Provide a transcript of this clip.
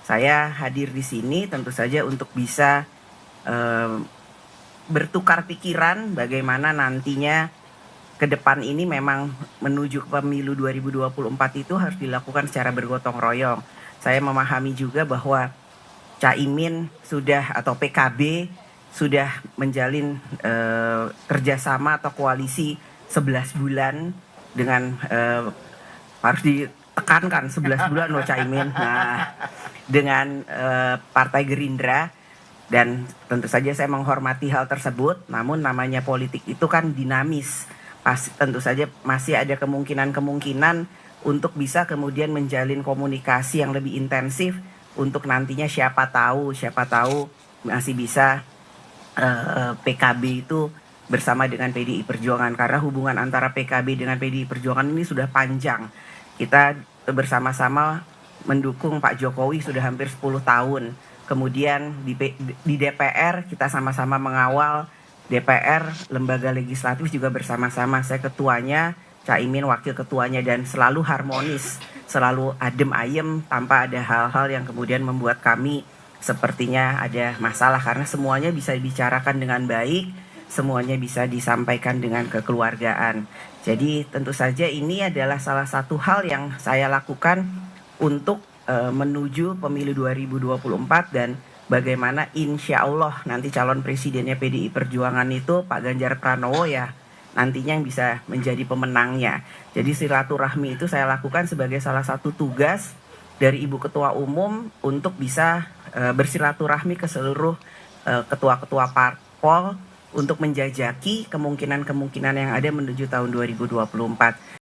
saya hadir di sini tentu saja untuk bisa bertukar pikiran bagaimana nantinya ke depan ini memang menuju pemilu 2024 itu harus dilakukan secara bergotong royong. Saya memahami juga bahwa Caimin sudah atau PKB sudah menjalin kerjasama atau koalisi 11 bulan dengan harus ditekankan 11 bulan loh Caimin. Nah, dengan Partai Gerindra, dan tentu saja saya menghormati hal tersebut, namun namanya politik itu kan dinamis. Tentu saja masih ada kemungkinan-kemungkinan untuk bisa kemudian menjalin komunikasi yang lebih intensif untuk nantinya siapa tahu masih bisa PKB itu bersama dengan PDI Perjuangan, karena hubungan antara PKB dengan PDI Perjuangan ini sudah panjang. Kita bersama-sama mendukung Pak Jokowi sudah hampir 10 tahun. Kemudian di DPR kita sama-sama mengawal DPR, lembaga legislatif juga bersama-sama. Saya ketuanya, Caimin wakil ketuanya, dan selalu harmonis, selalu adem ayem tanpa ada hal-hal yang kemudian membuat kami sepertinya ada masalah, karena semuanya bisa dibicarakan dengan baik, semuanya bisa disampaikan dengan kekeluargaan. Jadi tentu saja ini adalah salah satu hal yang saya lakukan untuk menuju pemilu 2024, dan bagaimana insya Allah nanti calon presidennya PDI Perjuangan itu Pak Ganjar Pranowo ya nantinya yang bisa menjadi pemenangnya. Jadi silaturahmi itu saya lakukan sebagai salah satu tugas dari Ibu Ketua Umum untuk bisa bersilaturahmi ke seluruh ketua-ketua parpol untuk menjajaki kemungkinan-kemungkinan yang ada menuju tahun 2024.